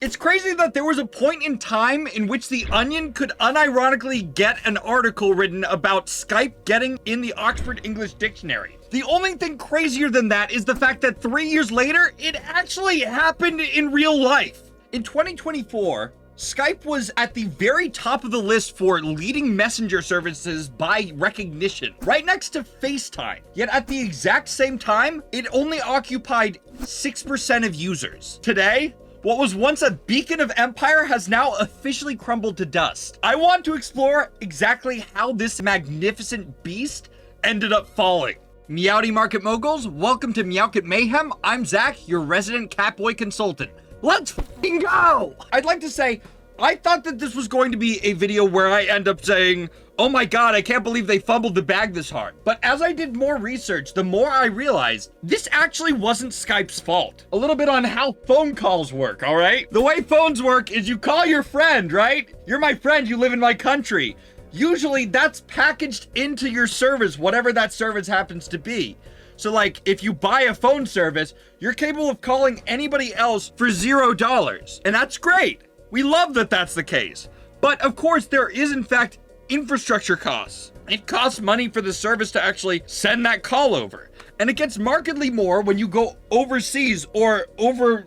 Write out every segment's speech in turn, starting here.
It's crazy that there was a point in time in which The Onion could unironically get an article written about Skype getting in the Oxford English Dictionary. The only thing crazier than that is the fact that 3 years later, it actually happened in real life. In 2024, Skype was at the very top of the list for leading messenger services by recognition, right next to FaceTime. Yet at the exact same time, it only occupied 6% of users. Today, what was once a beacon of empire has now officially crumbled to dust. I want to explore exactly how this magnificent beast ended up falling. Meowdy Market Moguls, welcome to Meowkit Mayhem. I'm Zach, your resident Catboy consultant. Let's f***ing go! I'd like to say, I thought that this was going to be a video where I end up saying, oh my god, I can't believe they fumbled the bag this hard. But as I did more research, the more I realized this actually wasn't Skype's fault. A little bit on how phone calls work, all right? The way phones work is you call your friend, right? You're my friend, you live in my country. Usually that's packaged into your service, whatever that service happens to be. So like, if you buy a phone service, you're capable of calling anybody else for $0. And that's great. We love that that's the case. But of course, there is in fact infrastructure costs. It costs money for the service to actually send that call over. And it gets markedly more when you go overseas or over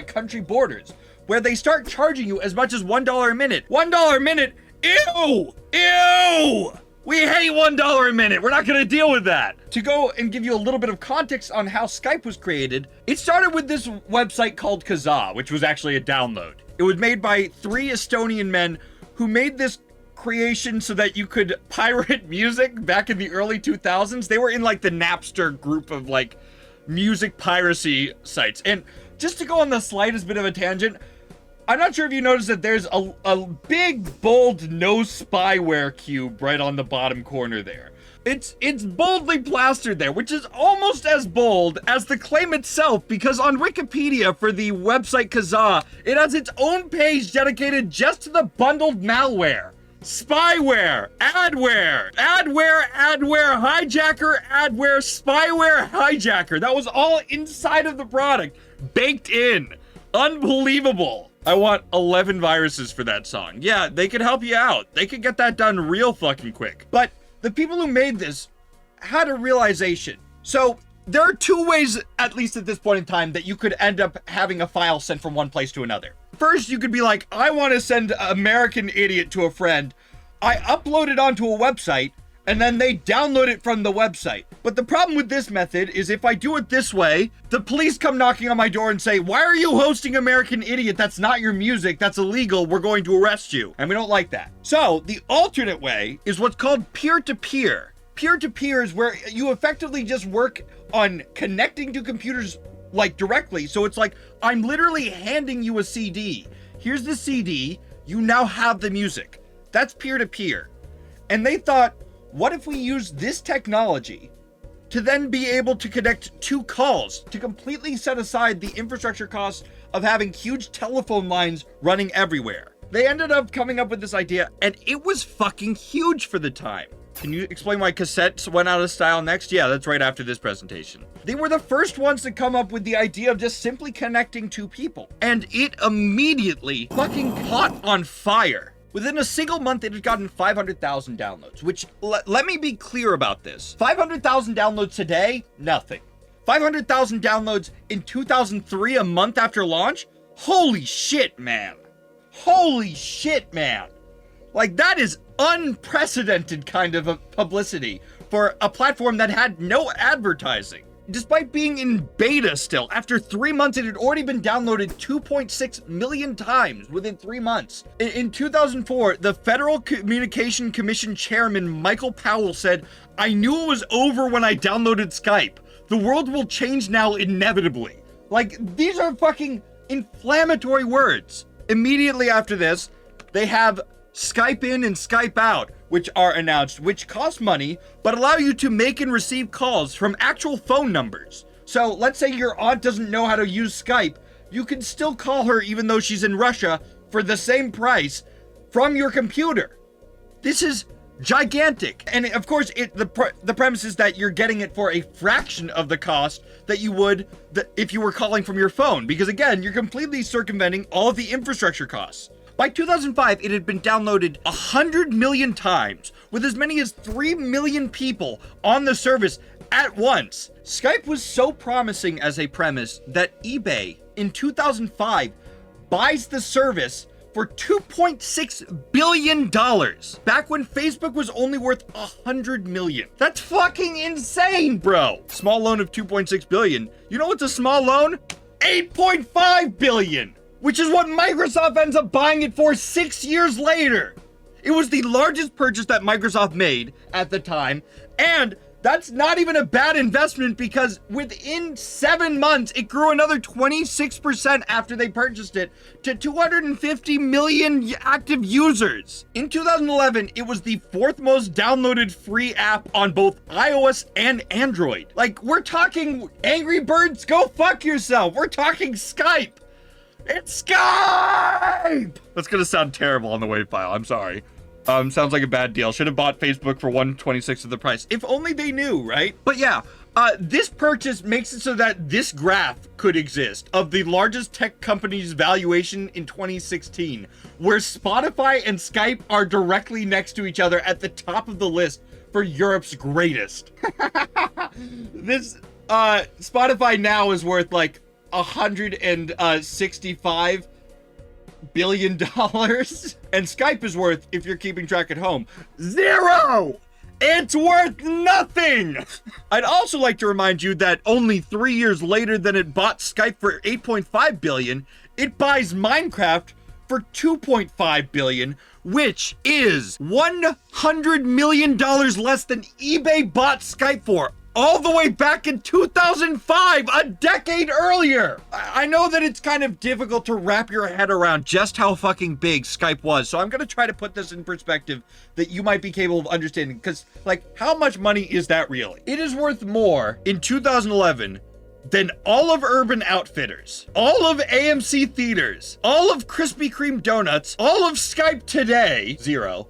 country borders, where they start charging you as much as $1 a minute. $1 a minute? Ew! Ew! We hate $1 a minute. We're not going to deal with that. To go and give you a little bit of context on how Skype was created, it started with this website called Kazaa, which was actually a download. It was made by 3 Estonian men who made this creation so that you could pirate music back in the early 2000s. They were in like the Napster group of like music piracy sites. And just to go on the slightest bit of a tangent, I'm not sure if you noticed that there's a big, bold no spyware cube right on the bottom corner there. It's boldly plastered there, which is almost as bold as the claim itself, because on Wikipedia for the website Kazaa, it has its own page dedicated just to the bundled malware. Spyware, adware, hijacker, adware, spyware, hijacker. That was all inside of the product, baked in. Unbelievable. I want 11 viruses for that song. Yeah, they could help you out. They could get that done real fucking quick. But the people who made this had a realization. So there are 2 ways, at least at this point in time, that you could end up having a file sent from one place to another. First, you could be like, I want to send American Idiot to a friend. I upload it onto a website, and then they download it from the website. But the problem with this method is if I do it this way, the police come knocking on my door and say, why are you hosting American Idiot? That's not your music. That's illegal. We're going to arrest you. And we don't like that. So the alternate way is what's called peer-to-peer. Peer-to-peer is where you effectively just work on connecting to computers like directly. So it's like, I'm literally handing you a CD. Here's the CD. You now have the music. That's peer-to-peer. And they thought, what if we use this technology to then be able to connect 2 calls to completely set aside the infrastructure costs of having huge telephone lines running everywhere? They ended up coming up with this idea, and it was fucking huge for the time. Can you explain why cassettes went out of style next? Yeah, that's right after this presentation. They were the first ones to come up with the idea of just simply connecting 2 people. And it immediately fucking caught on fire. Within a single month, it had gotten 500,000 downloads, which, let me be clear about this. 500,000 downloads today, nothing. 500,000 downloads in 2003, a month after launch? Holy shit, man. Holy shit, man. Like, that is unprecedented kind of a publicity for a platform that had no advertising. Despite being in beta still, after 3 months, it had already been downloaded 2.6 million times within 3 months. In 2004, the Federal Communication Commission chairman, Michael Powell, said, I knew it was over when I downloaded Skype. The world will change now inevitably. Like, these are fucking inflammatory words. Immediately after this, they have Skype in and Skype out, which are announced, which cost money, but allow you to make and receive calls from actual phone numbers. So let's say your aunt doesn't know how to use Skype. You can still call her even though she's in Russia for the same price from your computer. This is gigantic. And of course, the premise is that you're getting it for a fraction of the cost that you would if you were calling from your phone. Because again, you're completely circumventing all of the infrastructure costs. By 2005, it had been downloaded 100 million times, with as many as 3 million people on the service at once. Skype was so promising as a premise that eBay in 2005 buys the service for $2.6 billion, back when Facebook was only worth 100 million. That's fucking insane, bro. Small loan of 2.6 billion. You know what's a small loan? 8.5 billion, which is what Microsoft ends up buying it for 6 years later. It was the largest purchase that Microsoft made at the time, and that's not even a bad investment because within 7 months, it grew another 26% after they purchased it to 250 million active users. In 2011, it was the 4th most downloaded free app on both iOS and Android. Like, we're talking Angry Birds, go fuck yourself. We're talking Skype. It's Skype! That's gonna sound terrible on the WAV file, I'm sorry. Sounds like a bad deal. Should have bought Facebook for 1/26 of the price. If only they knew, right? But yeah, this purchase makes it so that this graph could exist of the largest tech company's valuation in 2016, where Spotify and Skype are directly next to each other at the top of the list for Europe's greatest. This, Spotify now is worth like $165 billion, and Skype is worth, if you're keeping track at home, 0. It's worth nothing. I'd also like to remind you that only 3 years later than it bought Skype for 8.5 billion, it buys Minecraft for 2.5 billion, which is $100 million less than eBay bought Skype for, all the way back in 2005, a decade earlier. I know that it's kind of difficult to wrap your head around just how fucking big Skype was, so I'm gonna try to put this in perspective that you might be capable of understanding, because, like, how much money is that really? It is worth more in 2011 than all of Urban Outfitters, all of AMC Theaters, all of Krispy Kreme Donuts, all of Skype today, 0,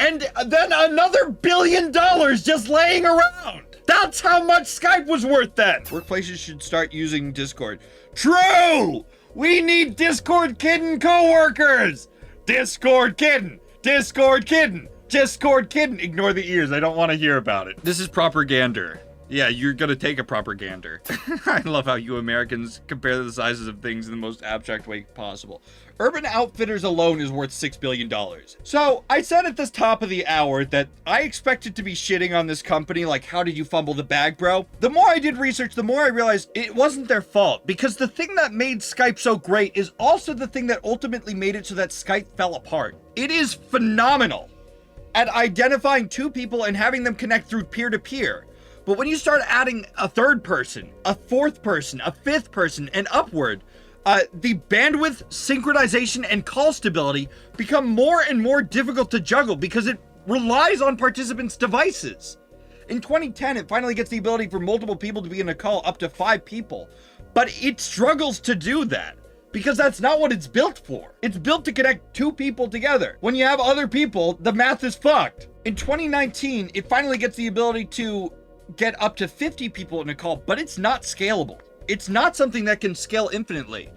and then another $1 billion just laying around. That's how much Skype was worth then. Workplaces should start using Discord. True! We need Discord kidding coworkers. Discord kidding. Discord kidding. Discord kidding. Ignore the ears. I don't want to hear about it. This is propagander. Yeah, you're gonna take a propagander. I love how you Americans compare the sizes of things in the most abstract way possible. Urban Outfitters alone is worth $6 billion. So I said at the top of the hour that I expected to be shitting on this company, like, how did you fumble the bag, bro? The more I did research, the more I realized it wasn't their fault, because the thing that made Skype so great is also the thing that ultimately made it so that Skype fell apart. It is phenomenal at identifying two people and having them connect through peer-to-peer. But when you start adding a third person, a fourth person, a fifth person, and upward, the bandwidth, synchronization, and call stability become more and more difficult to juggle because it relies on participants' devices. In 2010, it finally gets the ability for multiple people to be in a call, up to 5 people, but it struggles to do that because that's not what it's built for. It's built to connect 2 people together. When you have other people, the math is fucked. In 2019, it finally gets the ability to get up to 50 people in a call, but it's not scalable. It's not something that can scale infinitely.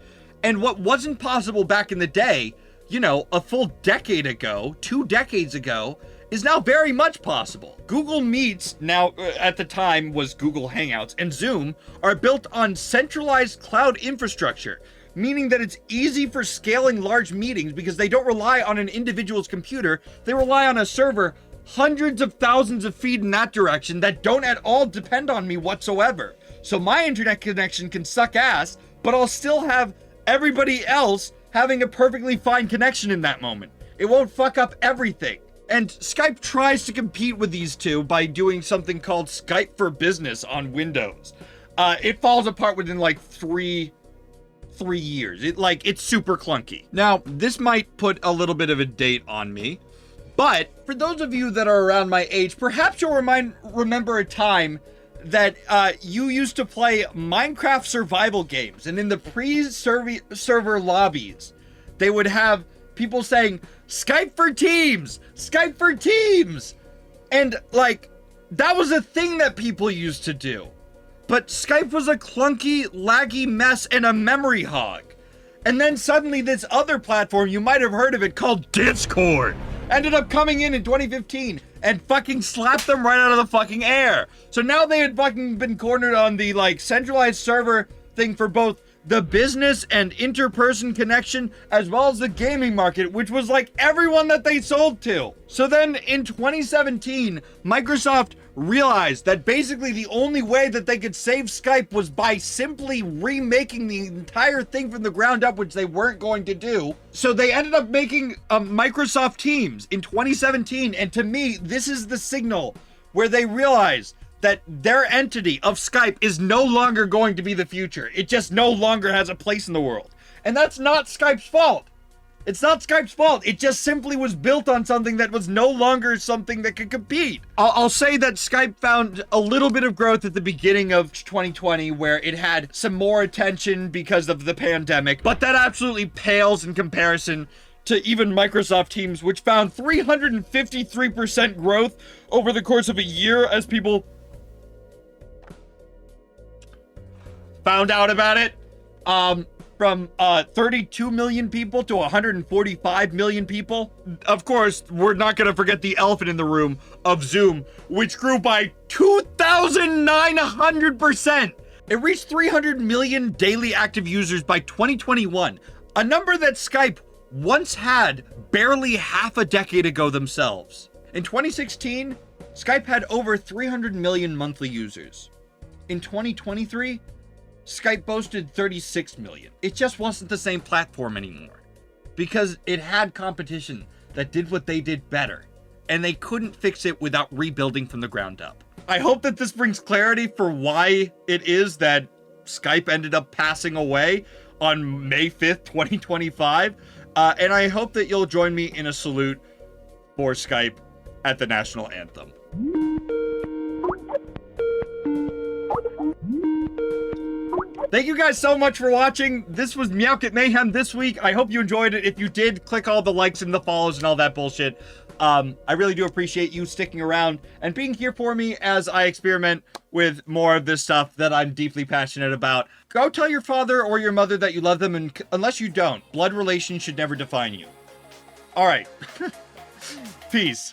And what wasn't possible back in the day, you know, a full decade ago, 2 decades ago, is now very much possible. Google Meets, now at the time was Google Hangouts, and Zoom are built on centralized cloud infrastructure, meaning that it's easy for scaling large meetings because they don't rely on an individual's computer, they rely on a server hundreds of thousands of feet in that direction that don't at all depend on me whatsoever. So my internet connection can suck ass, but I'll still have everybody else having a perfectly fine connection in that moment. It won't fuck up everything. And Skype tries to compete with these two by doing something called Skype for Business on Windows. It falls apart within like three years. It's super clunky. Now, this might put a little bit of a date on me, but for those of you that are around my age, perhaps you'll remember a time that you used to play Minecraft survival games, and in the pre-server lobbies, they would have people saying, Skype for Teams! Skype for Teams! And like, that was a thing that people used to do. But Skype was a clunky, laggy mess and a memory hog. And then suddenly this other platform, you might have heard of it, called Discord, ended up coming in 2015 and fucking slapped them right out of the fucking air. So now they had fucking been cornered on the like centralized server thing for both the business and interperson connection, as well as the gaming market, which was like everyone that they sold to. So then in 2017, Microsoft realized that basically the only way that they could save Skype was by simply remaking the entire thing from the ground up, which they weren't going to do. So they ended up making Microsoft Teams in 2017. And to me, this is the signal where they realized that their entity of Skype is no longer going to be the future. It just no longer has a place in the world. And that's not Skype's fault. It's not Skype's fault. It just simply was built on something that was no longer something that could compete. I'll say that Skype found a little bit of growth at the beginning of 2020 where it had some more attention because of the pandemic, but that absolutely pales in comparison to even Microsoft Teams, which found 353% growth over the course of a year as people found out about it. From 32 million people to 145 million people. Of course, we're not going to forget the elephant in the room of Zoom, which grew by 2,900%. It reached 300 million daily active users by 2021, a number that Skype once had barely half a decade ago themselves. In 2016, Skype had over 300 million monthly users. In 2023, Skype boasted 36 million. It just wasn't the same platform anymore because it had competition that did what they did better, and they couldn't fix it without rebuilding from the ground up. I hope that this brings clarity for why it is that Skype ended up passing away on May 5th, 2025. And I hope that you'll join me in a salute for Skype at the national anthem. Thank you guys so much for watching. This was Meowkit Mayhem this week. I hope you enjoyed it. If you did, click all the likes and the follows and all that bullshit. I really do appreciate you sticking around and being here for me as I experiment with more of this stuff that I'm deeply passionate about. Go tell your father or your mother that you love them, and unless you don't, blood relations should never define you. All right. Peace.